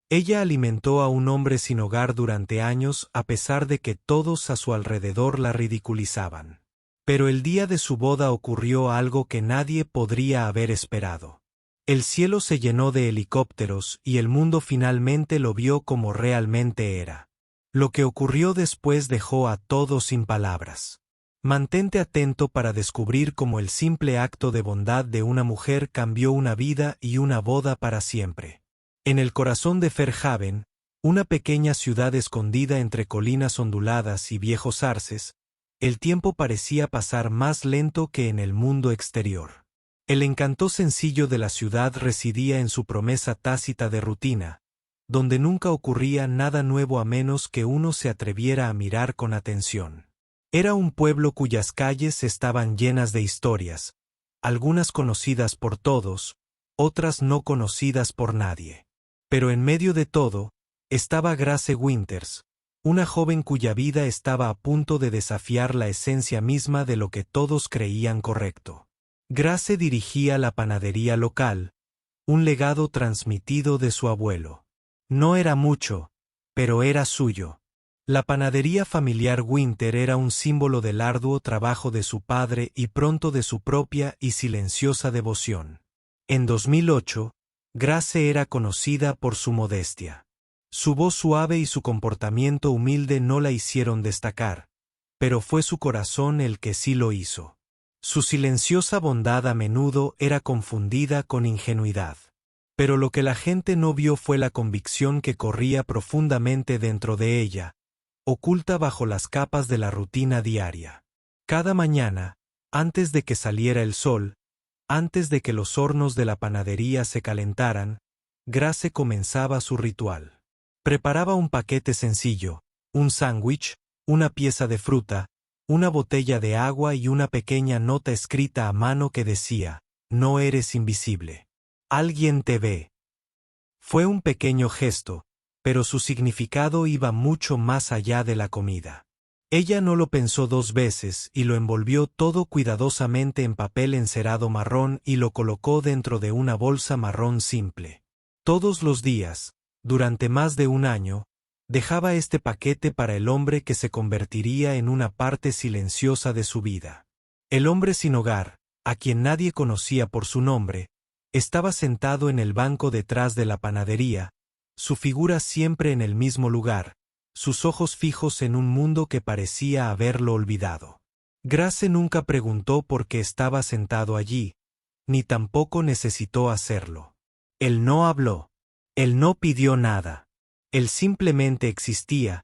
Ella alimentó a un hombre sin hogar durante años a pesar de que todos a su alrededor la ridiculizaban. Pero el día de su boda ocurrió algo que nadie podría haber esperado. El cielo se llenó de helicópteros y el mundo finalmente lo vio como realmente era. Lo que ocurrió después dejó a todos sin palabras. Mantente atento para descubrir cómo el simple acto de bondad de una mujer cambió una vida y una boda para siempre. En el corazón de Fairhaven, una pequeña ciudad escondida entre colinas onduladas y viejos arces, el tiempo parecía pasar más lento que en el mundo exterior. El encanto sencillo de la ciudad residía en su promesa tácita de rutina, donde nunca ocurría nada nuevo a menos que uno se atreviera a mirar con atención. Era un pueblo cuyas calles estaban llenas de historias, algunas conocidas por todos, otras no conocidas por nadie. Pero en medio de todo, estaba Grace Winters, una joven cuya vida estaba a punto de desafiar la esencia misma de lo que todos creían correcto. Grace dirigía la panadería local, un legado transmitido de su abuelo. No era mucho, pero era suyo. La panadería familiar Winter era un símbolo del arduo trabajo de su padre y pronto de su propia y silenciosa devoción. En 2008, Grace era conocida por su modestia. Su voz suave y su comportamiento humilde no la hicieron destacar, pero fue su corazón el que sí lo hizo. Su silenciosa bondad a menudo era confundida con ingenuidad. Pero lo que la gente no vio fue la convicción que corría profundamente dentro de ella, oculta bajo las capas de la rutina diaria. Cada mañana, antes de que saliera el sol, antes de que los hornos de la panadería se calentaran, Grace comenzaba su ritual. Preparaba un paquete sencillo, un sándwich, una pieza de fruta, una botella de agua y una pequeña nota escrita a mano que decía: "No eres invisible. Alguien te ve". Fue un pequeño gesto, pero su significado iba mucho más allá de la comida. Ella no lo pensó dos veces y lo envolvió todo cuidadosamente en papel encerado marrón y lo colocó dentro de una bolsa marrón simple. Todos los días, durante más de un año, dejaba este paquete para el hombre que se convertiría en una parte silenciosa de su vida. El hombre sin hogar, a quien nadie conocía por su nombre, estaba sentado en el banco detrás de la panadería, su figura siempre en el mismo lugar, sus ojos fijos en un mundo que parecía haberlo olvidado. Grace nunca preguntó por qué estaba sentado allí, ni tampoco necesitó hacerlo. Él no habló. Él no pidió nada. Él simplemente existía,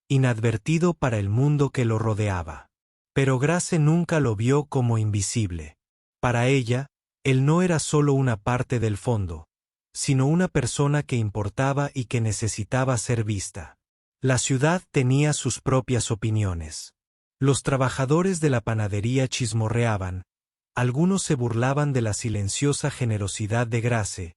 inadvertido para el mundo que lo rodeaba. Pero Grace nunca lo vio como invisible. Para ella, él no era solo una parte del fondo, sino una persona que importaba y que necesitaba ser vista. La ciudad tenía sus propias opiniones. Los trabajadores de la panadería chismorreaban, algunos se burlaban de la silenciosa generosidad de Grace,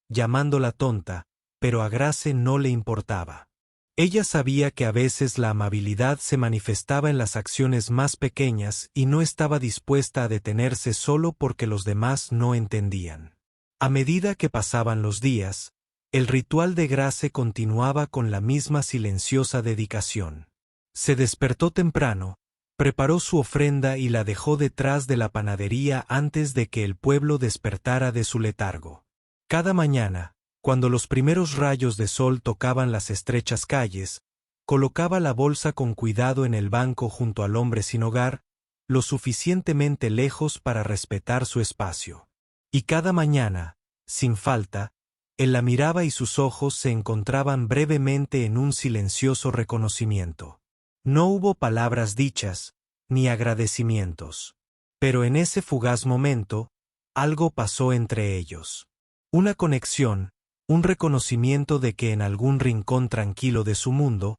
llamándola tonta, pero a Grace no le importaba. Ella sabía que a veces la amabilidad se manifestaba en las acciones más pequeñas y no estaba dispuesta a detenerse solo porque los demás no entendían. A medida que pasaban los días, el ritual de Grace continuaba con la misma silenciosa dedicación. Se despertó temprano, preparó su ofrenda y la dejó detrás de la panadería antes de que el pueblo despertara de su letargo. Cada mañana, cuando los primeros rayos de sol tocaban las estrechas calles, colocaba la bolsa con cuidado en el banco junto al hombre sin hogar, lo suficientemente lejos para respetar su espacio. Y cada mañana, sin falta, él la miraba y sus ojos se encontraban brevemente en un silencioso reconocimiento. No hubo palabras dichas, ni agradecimientos. Pero en ese fugaz momento, algo pasó entre ellos. Una conexión, un reconocimiento de que en algún rincón tranquilo de su mundo,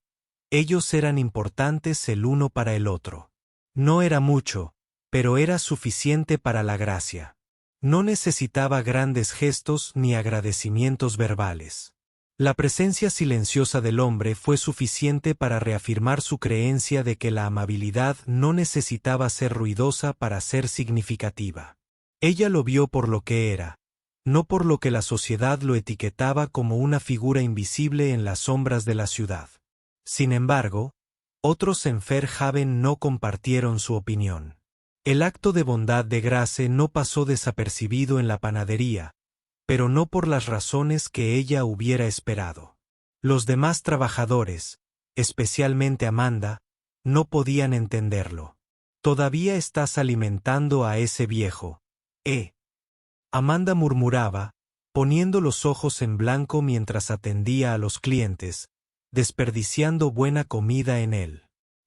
ellos eran importantes el uno para el otro. No era mucho, pero era suficiente para la gracia. No necesitaba grandes gestos ni agradecimientos verbales. La presencia silenciosa del hombre fue suficiente para reafirmar su creencia de que la amabilidad no necesitaba ser ruidosa para ser significativa. Ella lo vio por lo que era, no por lo que la sociedad lo etiquetaba como una figura invisible en las sombras de la ciudad. Sin embargo, otros en Fairhaven no compartieron su opinión. El acto de bondad de Grace no pasó desapercibido en la panadería, pero no por las razones que ella hubiera esperado. Los demás trabajadores, especialmente Amanda, no podían entenderlo. «Todavía estás alimentando a ese viejo, ¿eh?», Amanda murmuraba, poniendo los ojos en blanco mientras atendía a los clientes, desperdiciando buena comida en él.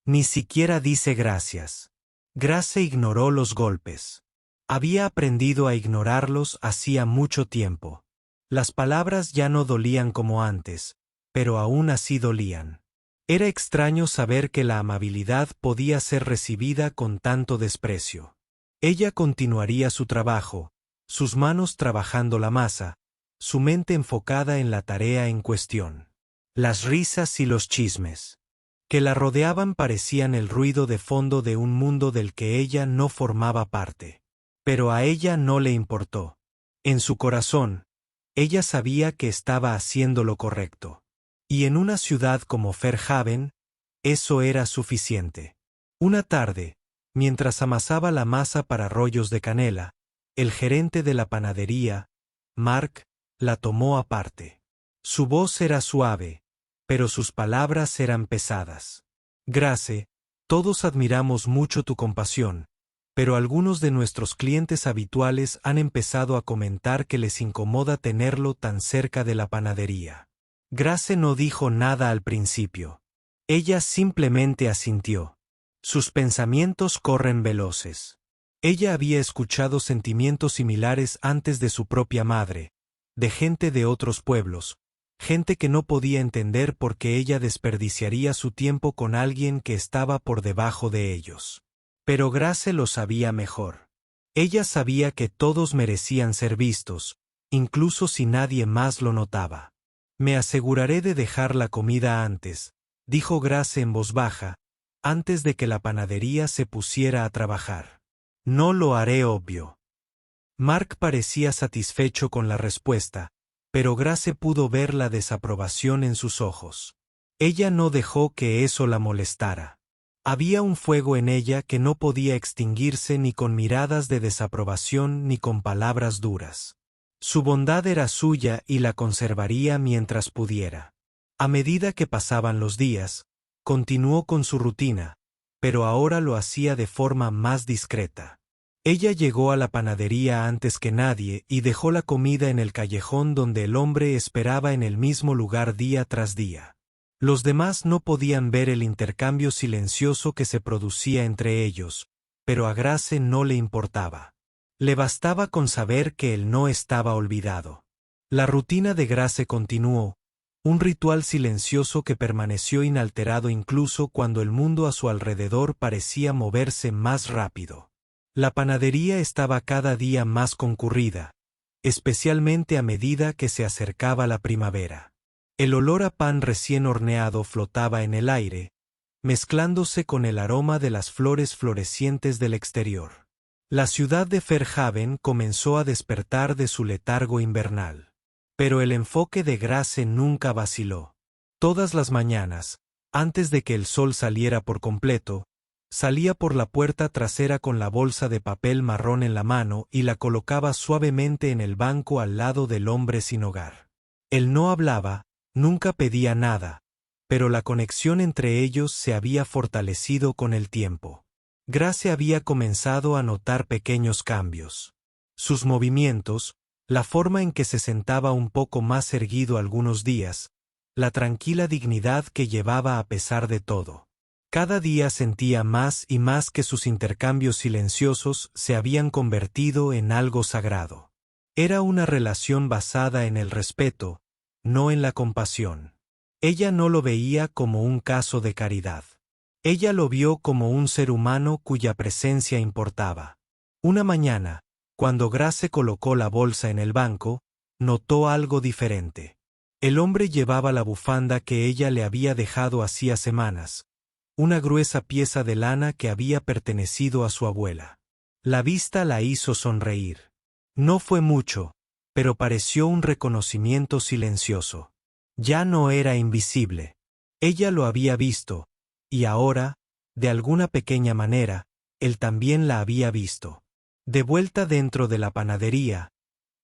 Ni siquiera dice gracias. Grace ignoró los golpes. Había aprendido a ignorarlos hacía mucho tiempo. Las palabras ya no dolían como antes, pero aún así dolían. Era extraño saber que la amabilidad podía ser recibida con tanto desprecio. Ella continuaría su trabajo, sus manos trabajando la masa, su mente enfocada en la tarea en cuestión. Las risas y los chismes que la rodeaban parecían el ruido de fondo de un mundo del que ella no formaba parte. Pero a ella no le importó. En su corazón, ella sabía que estaba haciendo lo correcto. Y en una ciudad como Fairhaven, eso era suficiente. Una tarde, mientras amasaba la masa para rollos de canela, el gerente de la panadería, Mark, la tomó aparte. Su voz era suave, pero sus palabras eran pesadas. Grace, todos admiramos mucho tu compasión, pero algunos de nuestros clientes habituales han empezado a comentar que les incomoda tenerlo tan cerca de la panadería. Grace no dijo nada al principio. Ella simplemente asintió. Sus pensamientos corren veloces. Ella había escuchado sentimientos similares antes de su propia madre, de gente de otros pueblos, gente que no podía entender por qué ella desperdiciaría su tiempo con alguien que estaba por debajo de ellos. Pero Grace lo sabía mejor. Ella sabía que todos merecían ser vistos, incluso si nadie más lo notaba. «Me aseguraré de dejar la comida antes», dijo Grace en voz baja, antes de que la panadería se pusiera a trabajar. «No lo haré obvio». Mark parecía satisfecho con la respuesta, pero Grace pudo ver la desaprobación en sus ojos. Ella no dejó que eso la molestara. Había un fuego en ella que no podía extinguirse ni con miradas de desaprobación ni con palabras duras. Su bondad era suya y la conservaría mientras pudiera. A medida que pasaban los días, continuó con su rutina, pero ahora lo hacía de forma más discreta. Ella llegó a la panadería antes que nadie y dejó la comida en el callejón donde el hombre esperaba en el mismo lugar día tras día. Los demás no podían ver el intercambio silencioso que se producía entre ellos, pero a Grace no le importaba. Le bastaba con saber que él no estaba olvidado. La rutina de Grace continuó, un ritual silencioso que permaneció inalterado incluso cuando el mundo a su alrededor parecía moverse más rápido. La panadería estaba cada día más concurrida, especialmente a medida que se acercaba la primavera. El olor a pan recién horneado flotaba en el aire, mezclándose con el aroma de las flores florecientes del exterior. La ciudad de Fairhaven comenzó a despertar de su letargo invernal. Pero el enfoque de Grace nunca vaciló. Todas las mañanas, antes de que el sol saliera por completo, salía por la puerta trasera con la bolsa de papel marrón en la mano y la colocaba suavemente en el banco al lado del hombre sin hogar. Él no hablaba, nunca pedía nada, pero la conexión entre ellos se había fortalecido con el tiempo. Grace había comenzado a notar pequeños cambios. Sus movimientos, la forma en que se sentaba un poco más erguido algunos días, la tranquila dignidad que llevaba a pesar de todo. Cada día sentía más y más que sus intercambios silenciosos se habían convertido en algo sagrado. Era una relación basada en el respeto, no en la compasión. Ella no lo veía como un caso de caridad. Ella lo vio como un ser humano cuya presencia importaba. Una mañana, cuando Grace colocó la bolsa en el banco, notó algo diferente. El hombre llevaba la bufanda que ella le había dejado hacía semanas, una gruesa pieza de lana que había pertenecido a su abuela. La vista la hizo sonreír. No fue mucho, pero pareció un reconocimiento silencioso. Ya no era invisible. Ella lo había visto, y ahora, de alguna pequeña manera, él también la había visto. De vuelta dentro de la panadería,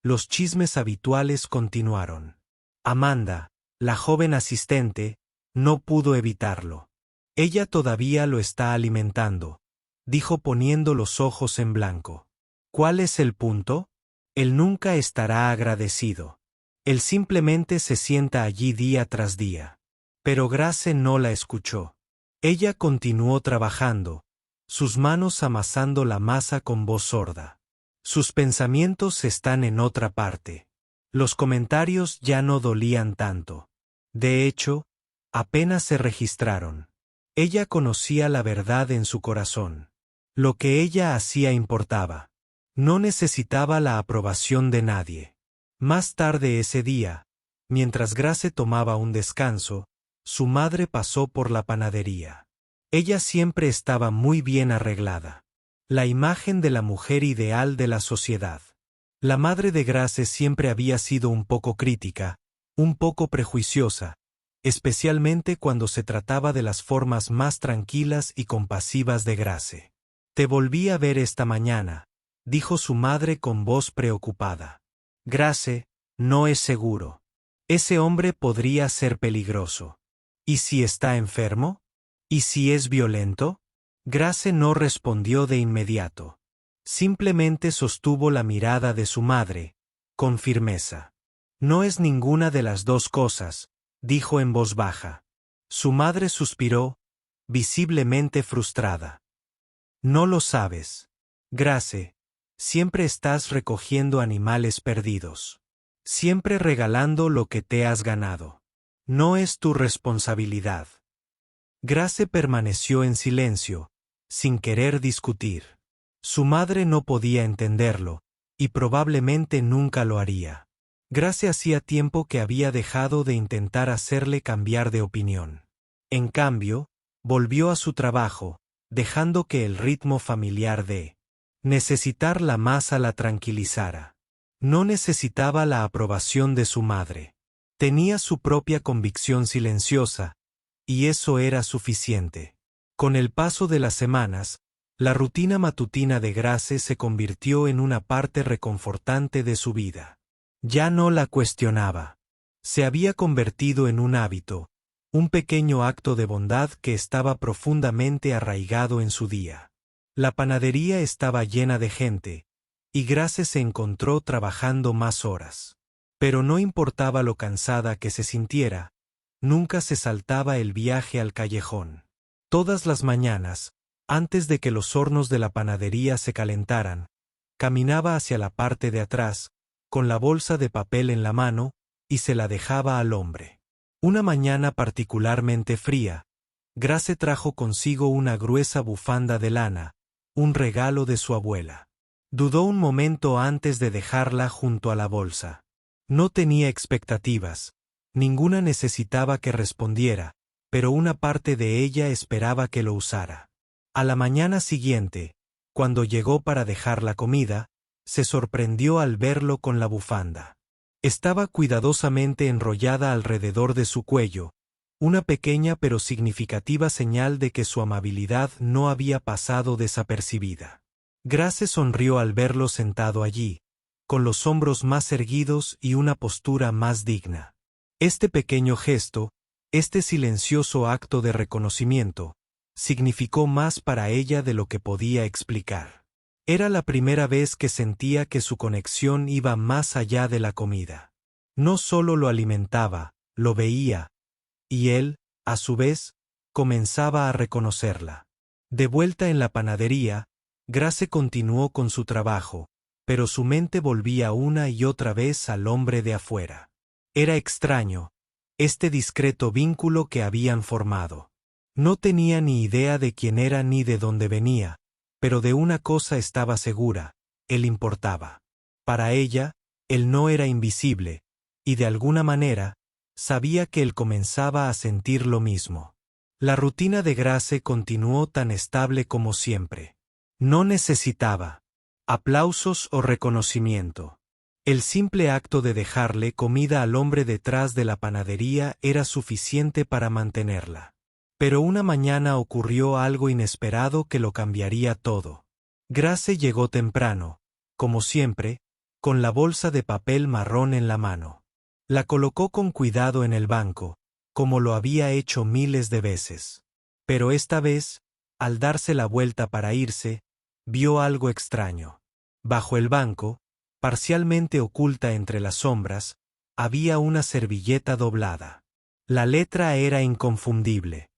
los chismes habituales continuaron. Amanda, la joven asistente, no pudo evitarlo. Ella todavía lo está alimentando, dijo poniendo los ojos en blanco. ¿Cuál es el punto? Él nunca estará agradecido. Él simplemente se sienta allí día tras día. Pero Grace no la escuchó. Ella continuó trabajando, sus manos amasando la masa con voz sorda. Sus pensamientos están en otra parte. Los comentarios ya no dolían tanto. De hecho, apenas se registraron. Ella conocía la verdad en su corazón. Lo que ella hacía importaba. No necesitaba la aprobación de nadie. Más tarde ese día, mientras Grace tomaba un descanso, su madre pasó por la panadería. Ella siempre estaba muy bien arreglada. La imagen de la mujer ideal de la sociedad. La madre de Grace siempre había sido un poco crítica, un poco prejuiciosa, especialmente cuando se trataba de las formas más tranquilas y compasivas de Grace. Te volví a ver esta mañana, dijo su madre con voz preocupada. Grace, no es seguro. Ese hombre podría ser peligroso. ¿Y si está enfermo? ¿Y si es violento? Grace no respondió de inmediato. Simplemente sostuvo la mirada de su madre, con firmeza. No es ninguna de las dos cosas, dijo en voz baja. Su madre suspiró, visiblemente frustrada. No lo sabes. Grace, siempre estás recogiendo animales perdidos. Siempre regalando lo que te has ganado. No es tu responsabilidad. Grace permaneció en silencio, sin querer discutir. Su madre no podía entenderlo, y probablemente nunca lo haría. Grace hacía tiempo que había dejado de intentar hacerle cambiar de opinión. En cambio, volvió a su trabajo, dejando que el ritmo familiar de necesitar la masa la tranquilizara. No necesitaba la aprobación de su madre. Tenía su propia convicción silenciosa, y eso era suficiente. Con el paso de las semanas, la rutina matutina de Grace se convirtió en una parte reconfortante de su vida. Ya no la cuestionaba. Se había convertido en un hábito, un pequeño acto de bondad que estaba profundamente arraigado en su día. La panadería estaba llena de gente, y Grace se encontró trabajando más horas. Pero no importaba lo cansada que se sintiera, nunca se saltaba el viaje al callejón. Todas las mañanas, antes de que los hornos de la panadería se calentaran, caminaba hacia la parte de atrás, con la bolsa de papel en la mano, y se la dejaba al hombre. Una mañana particularmente fría, Grace trajo consigo una gruesa bufanda de lana, un regalo de su abuela. Dudó un momento antes de dejarla junto a la bolsa. No tenía expectativas, ninguna necesitaba que respondiera, pero una parte de ella esperaba que lo usara. A la mañana siguiente, cuando llegó para dejar la comida, se sorprendió al verlo con la bufanda. Estaba cuidadosamente enrollada alrededor de su cuello, una pequeña pero significativa señal de que su amabilidad no había pasado desapercibida. Grace sonrió al verlo sentado allí, con los hombros más erguidos y una postura más digna. Este pequeño gesto, este silencioso acto de reconocimiento, significó más para ella de lo que podía explicar. Era la primera vez que sentía que su conexión iba más allá de la comida. No solo lo alimentaba, lo veía, y él, a su vez, comenzaba a reconocerla. De vuelta en la panadería, Grace continuó con su trabajo, pero su mente volvía una y otra vez al hombre de afuera. Era extraño, este discreto vínculo que habían formado. No tenía ni idea de quién era ni de dónde venía, pero de una cosa estaba segura, él importaba. Para ella, él no era invisible, y de alguna manera, sabía que él comenzaba a sentir lo mismo. La rutina de Grace continuó tan estable como siempre. No necesitaba aplausos o reconocimiento. El simple acto de dejarle comida al hombre detrás de la panadería era suficiente para mantenerla. Pero una mañana ocurrió algo inesperado que lo cambiaría todo. Grace llegó temprano, como siempre, con la bolsa de papel marrón en la mano. La colocó con cuidado en el banco, como lo había hecho miles de veces. Pero esta vez, al darse la vuelta para irse, vio algo extraño. Bajo el banco, parcialmente oculta entre las sombras, había una servilleta doblada. La letra era inconfundible.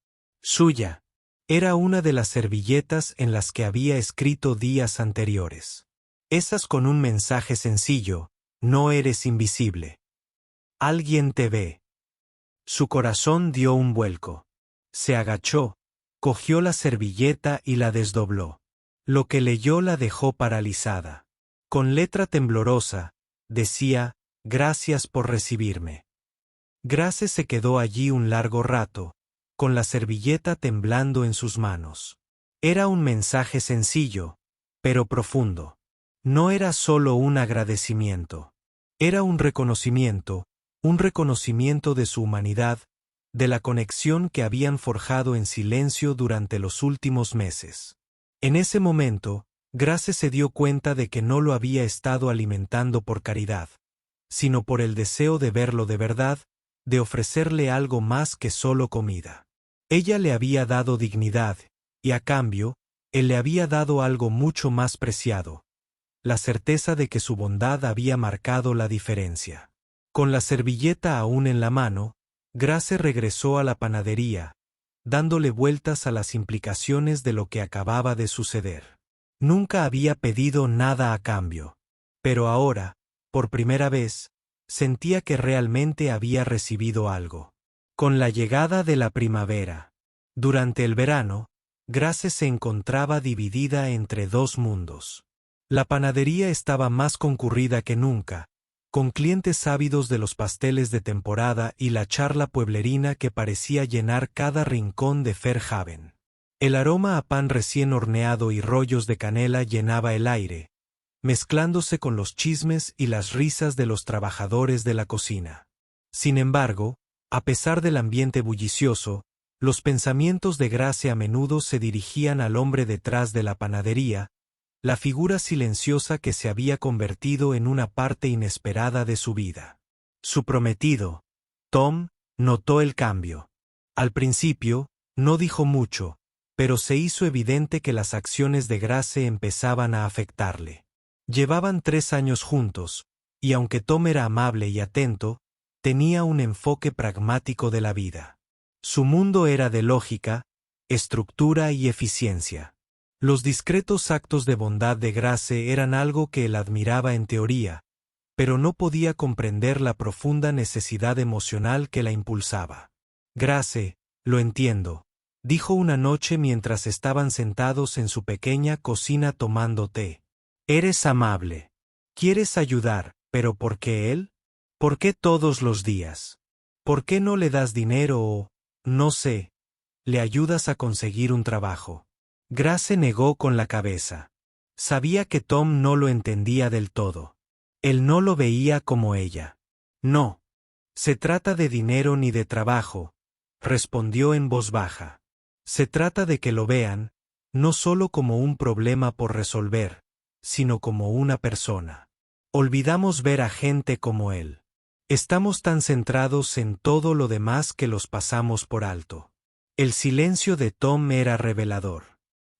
Suya. Era una de las servilletas en las que había escrito días anteriores. Esas con un mensaje sencillo: no eres invisible. Alguien te ve. Su corazón dio un vuelco. Se agachó, cogió la servilleta y la desdobló. Lo que leyó la dejó paralizada. Con letra temblorosa, decía: gracias por recibirme. Grace se quedó allí un largo rato, con la servilleta temblando en sus manos. Era un mensaje sencillo, pero profundo. No era solo un agradecimiento. Era un reconocimiento de su humanidad, de la conexión que habían forjado en silencio durante los últimos meses. En ese momento, Grace se dio cuenta de que no lo había estado alimentando por caridad, sino por el deseo de verlo de verdad, de ofrecerle algo más que solo comida. Ella le había dado dignidad, y a cambio, él le había dado algo mucho más preciado: la certeza de que su bondad había marcado la diferencia. Con la servilleta aún en la mano, Grace regresó a la panadería, dándole vueltas a las implicaciones de lo que acababa de suceder. Nunca había pedido nada a cambio, pero ahora, por primera vez, sentía que realmente había recibido algo. Con la llegada de la primavera, durante el verano, Grace se encontraba dividida entre dos mundos. La panadería estaba más concurrida que nunca, con clientes ávidos de los pasteles de temporada y la charla pueblerina que parecía llenar cada rincón de Fairhaven. El aroma a pan recién horneado y rollos de canela llenaba el aire, mezclándose con los chismes y las risas de los trabajadores de la cocina. Sin embargo, a pesar del ambiente bullicioso, los pensamientos de Grace a menudo se dirigían al hombre detrás de la panadería, la figura silenciosa que se había convertido en una parte inesperada de su vida. Su prometido, Tom, notó el cambio. Al principio, no dijo mucho, pero se hizo evidente que las acciones de Grace empezaban a afectarle. Llevaban 3 años juntos, y aunque Tom era amable y atento, tenía un enfoque pragmático de la vida. Su mundo era de lógica, estructura y eficiencia. Los discretos actos de bondad de Grace eran algo que él admiraba en teoría, pero no podía comprender la profunda necesidad emocional que la impulsaba. Grace, lo entiendo, dijo una noche mientras estaban sentados en su pequeña cocina tomando té. Eres amable. Quieres ayudar, pero ¿por qué él? ¿Por qué todos los días? ¿Por qué no le das dinero o, no sé, le ayudas a conseguir un trabajo? Grace negó con la cabeza. Sabía que Tom no lo entendía del todo. Él no lo veía como ella. No. Se trata de dinero ni de trabajo, respondió en voz baja. Se trata de que lo vean, no solo como un problema por resolver, sino como una persona. Olvidamos ver a gente como él. Estamos tan centrados en todo lo demás que los pasamos por alto. El silencio de Tom era revelador.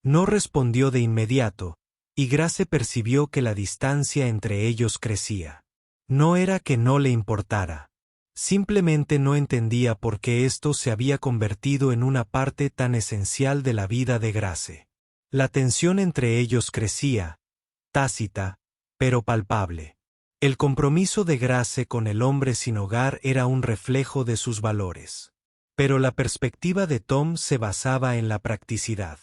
No respondió de inmediato, y Grace percibió que la distancia entre ellos crecía. No era que no le importara. Simplemente no entendía por qué esto se había convertido en una parte tan esencial de la vida de Grace. La tensión entre ellos crecía, tácita, pero palpable. El compromiso de Grace con el hombre sin hogar era un reflejo de sus valores. Pero la perspectiva de Tom se basaba en la practicidad.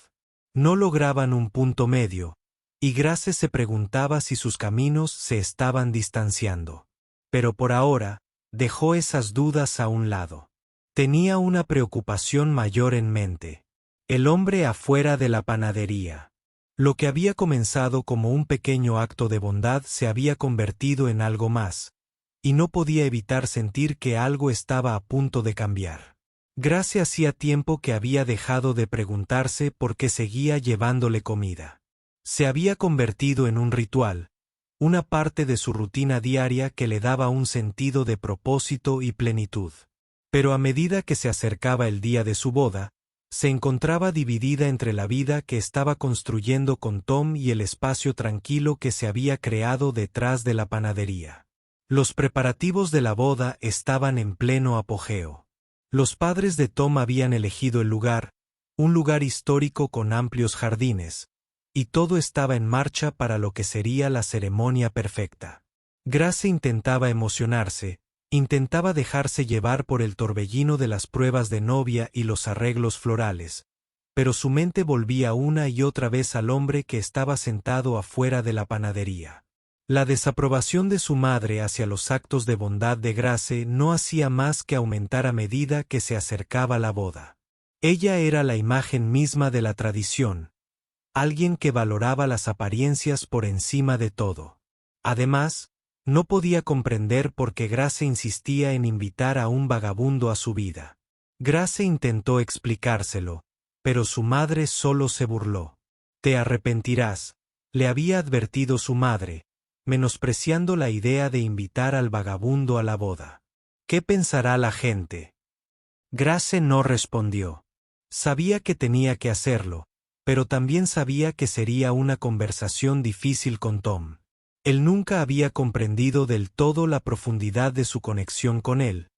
No lograban un punto medio, y Grace se preguntaba si sus caminos se estaban distanciando. Pero por ahora, dejó esas dudas a un lado. Tenía una preocupación mayor en mente. El hombre afuera de la panadería. Lo que había comenzado como un pequeño acto de bondad se había convertido en algo más, y no podía evitar sentir que algo estaba a punto de cambiar. Grace hacía tiempo que había dejado de preguntarse por qué seguía llevándole comida. Se había convertido en un ritual, una parte de su rutina diaria que le daba un sentido de propósito y plenitud. Pero a medida que se acercaba el día de su boda, se encontraba dividida entre la vida que estaba construyendo con Tom y el espacio tranquilo que se había creado detrás de la panadería. Los preparativos de la boda estaban en pleno apogeo. Los padres de Tom habían elegido el lugar, un lugar histórico con amplios jardines, y todo estaba en marcha para lo que sería la ceremonia perfecta. Grace intentaba emocionarse, intentaba dejarse llevar por el torbellino de las pruebas de novia y los arreglos florales, pero su mente volvía una y otra vez al hombre que estaba sentado afuera de la panadería. La desaprobación de su madre hacia los actos de bondad de Grace no hacía más que aumentar a medida que se acercaba la boda. Ella era la imagen misma de la tradición, alguien que valoraba las apariencias por encima de todo. Además, no podía comprender por qué Grace insistía en invitar a un vagabundo a su vida. Grace intentó explicárselo, pero su madre solo se burló. «Te arrepentirás», le había advertido su madre, menospreciando la idea de invitar al vagabundo a la boda. «¿Qué pensará la gente?». Grace no respondió. Sabía que tenía que hacerlo, pero también sabía que sería una conversación difícil con Tom. Él nunca había comprendido del todo la profundidad de su conexión con él,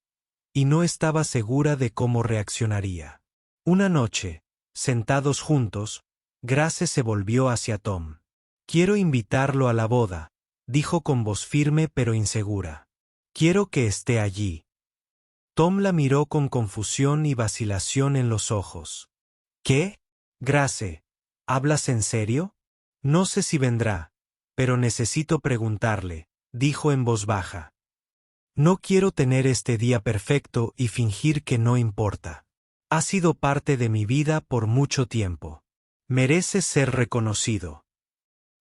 y no estaba segura de cómo reaccionaría. Una noche, sentados juntos, Grace se volvió hacia Tom. «Quiero invitarlo a la boda», dijo con voz firme pero insegura. «Quiero que esté allí». Tom la miró con confusión y vacilación en los ojos. «¿Qué? Grace, ¿hablas en serio? No sé si vendrá, pero necesito preguntarle», dijo en voz baja. «No quiero tener este día perfecto y fingir que no importa. Ha sido parte de mi vida por mucho tiempo. Merece ser reconocido».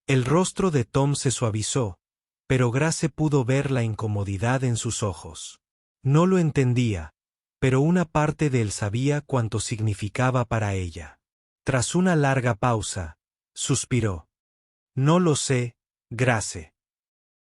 El rostro de Tom se suavizó, pero Grace pudo ver la incomodidad en sus ojos. No lo entendía, pero una parte de él sabía cuánto significaba para ella. Tras una larga pausa, suspiró. «No lo sé, Grace.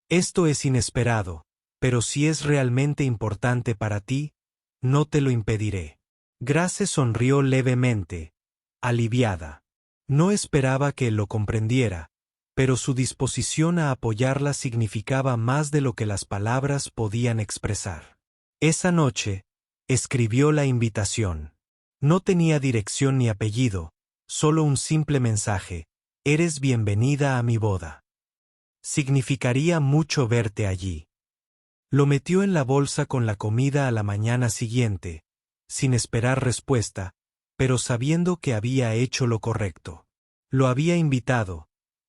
Esto es inesperado, pero si es realmente importante para ti, no te lo impediré». Grace sonrió levemente, aliviada. No esperaba que él lo comprendiera, pero su disposición a apoyarla significaba más de lo que las palabras podían expresar. Esa noche, escribió la invitación. No tenía dirección ni apellido, solo un simple mensaje: «Eres bienvenida a mi boda. Significaría mucho verte allí». Lo metió en la bolsa con la comida a la mañana siguiente, sin esperar respuesta, pero sabiendo que había hecho lo correcto. Lo había invitado,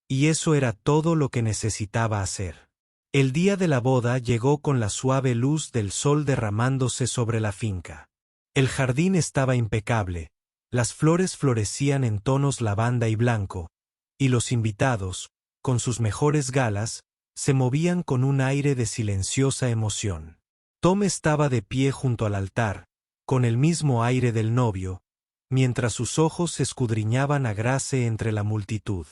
y eso era todo lo que necesitaba hacer. El día de la boda llegó con la suave luz del sol derramándose sobre la finca. El jardín estaba impecable, las flores florecían en tonos lavanda y blanco, y los invitados, con sus mejores galas, se movían con un aire de silenciosa emoción. Tom estaba de pie junto al altar, con el mismo aire del novio, mientras sus ojos escudriñaban a Grace entre la multitud.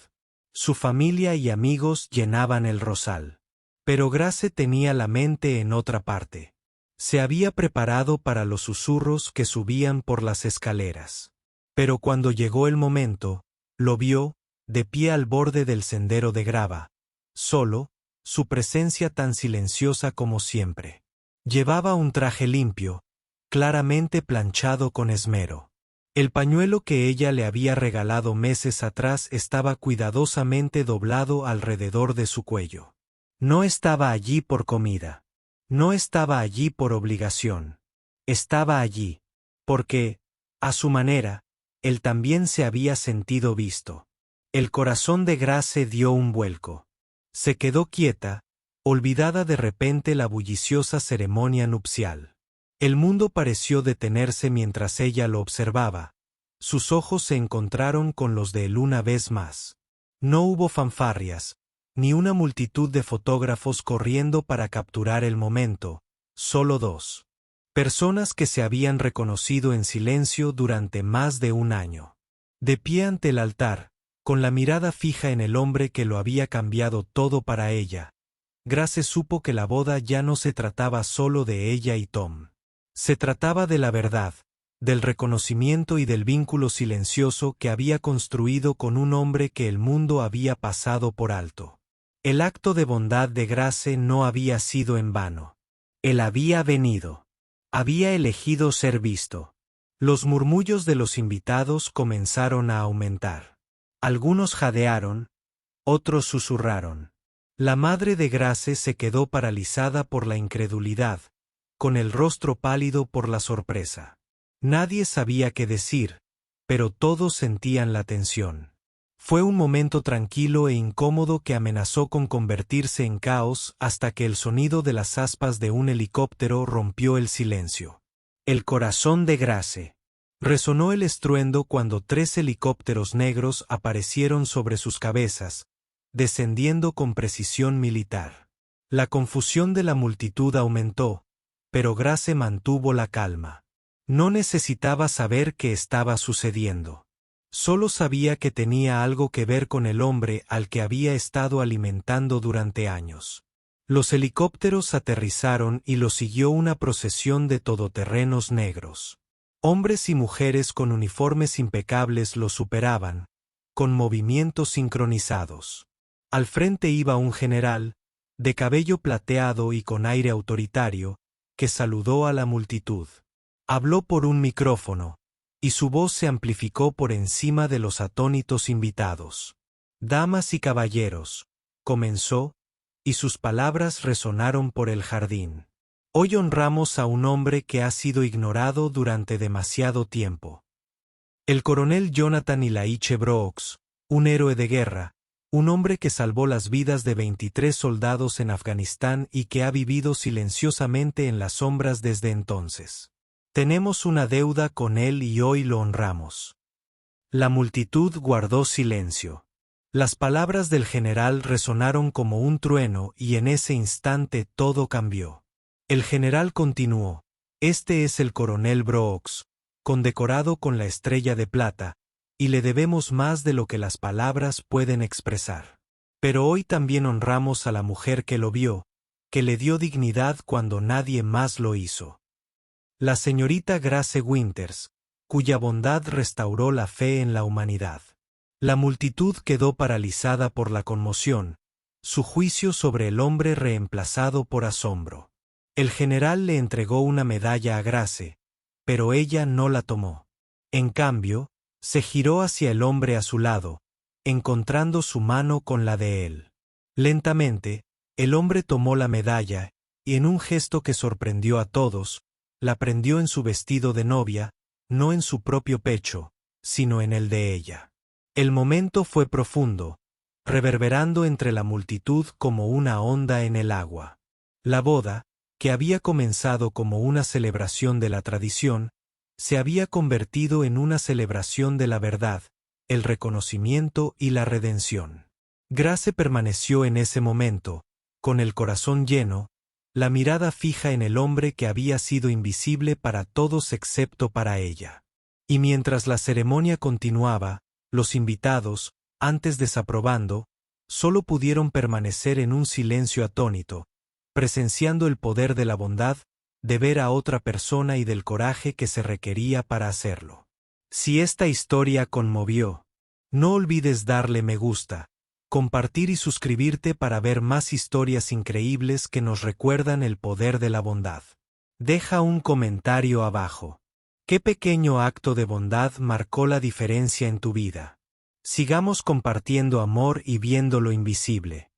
Su familia y amigos llenaban el rosal. Pero Grace tenía la mente en otra parte. Se había preparado para los susurros que subían por las escaleras. Pero cuando llegó el momento, lo vio, de pie al borde del sendero de grava, solo, su presencia tan silenciosa como siempre. Llevaba un traje limpio, claramente planchado con esmero. El pañuelo que ella le había regalado meses atrás estaba cuidadosamente doblado alrededor de su cuello. No estaba allí por comida. No estaba allí por obligación. Estaba allí, porque, a su manera, él también se había sentido visto. El corazón de Grace dio un vuelco. Se quedó quieta, olvidada de repente la bulliciosa ceremonia nupcial. El mundo pareció detenerse mientras ella lo observaba. Sus ojos se encontraron con los de él una vez más. No hubo fanfarrias, ni una multitud de fotógrafos corriendo para capturar el momento, solo dos personas que se habían reconocido en silencio durante más de un año. De pie ante el altar, con la mirada fija en el hombre que lo había cambiado todo para ella, Grace supo que la boda ya no se trataba solo de ella y Tom. Se trataba de la verdad, del reconocimiento y del vínculo silencioso que había construido con un hombre que el mundo había pasado por alto. El acto de bondad de Grace no había sido en vano. Él había venido. Había elegido ser visto. Los murmullos de los invitados comenzaron a aumentar. Algunos jadearon, otros susurraron. La madre de Grace se quedó paralizada por la incredulidad, con el rostro pálido por la sorpresa. Nadie sabía qué decir, pero todos sentían la tensión. Fue un momento tranquilo e incómodo que amenazó con convertirse en caos hasta que el sonido de las aspas de un helicóptero rompió el silencio. El corazón de Grace. Resonó el estruendo cuando 3 helicópteros negros aparecieron sobre sus cabezas, descendiendo con precisión militar. La confusión de la multitud aumentó, pero Grace mantuvo la calma. No necesitaba saber qué estaba sucediendo. Solo sabía que tenía algo que ver con el hombre al que había estado alimentando durante años. Los helicópteros aterrizaron y los siguió una procesión de todoterrenos negros. Hombres y mujeres con uniformes impecables los superaban, con movimientos sincronizados. Al frente iba un general, de cabello plateado y con aire autoritario, que saludó a la multitud. Habló por un micrófono, y su voz se amplificó por encima de los atónitos invitados. «Damas y caballeros», comenzó, y sus palabras resonaron por el jardín. «Hoy honramos a un hombre que ha sido ignorado durante demasiado tiempo. El coronel Jonathan Ilaiche Brooks, un héroe de guerra, un hombre que salvó las vidas de 23 soldados en Afganistán y que ha vivido silenciosamente en las sombras desde entonces. Tenemos una deuda con él y hoy lo honramos». La multitud guardó silencio. Las palabras del general resonaron como un trueno y en ese instante todo cambió. El general continuó: «Este es el coronel Brooks, condecorado con la Estrella de Plata, y le debemos más de lo que las palabras pueden expresar. Pero hoy también honramos a la mujer que lo vio, que le dio dignidad cuando nadie más lo hizo. La señorita Grace Winters, cuya bondad restauró la fe en la humanidad». La multitud quedó paralizada por la conmoción, su juicio sobre el hombre reemplazado por asombro. El general le entregó una medalla a Grace, pero ella no la tomó. En cambio, se giró hacia el hombre a su lado, encontrando su mano con la de él. Lentamente, el hombre tomó la medalla, y en un gesto que sorprendió a todos, la prendió en su vestido de novia, no en su propio pecho, sino en el de ella. El momento fue profundo, reverberando entre la multitud como una onda en el agua. La boda, que había comenzado como una celebración de la tradición, se había convertido en una celebración de la verdad, el reconocimiento y la redención. Grace permaneció en ese momento, con el corazón lleno, la mirada fija en el hombre que había sido invisible para todos excepto para ella. Y mientras la ceremonia continuaba, los invitados, antes desaprobando, solo pudieron permanecer en un silencio atónito, presenciando el poder de la bondad, de ver a otra persona y del coraje que se requería para hacerlo. Si esta historia conmovió, no olvides darle me gusta, compartir y suscribirte para ver más historias increíbles que nos recuerdan el poder de la bondad. Deja un comentario abajo. ¿Qué pequeño acto de bondad marcó la diferencia en tu vida? Sigamos compartiendo amor y viendo lo invisible.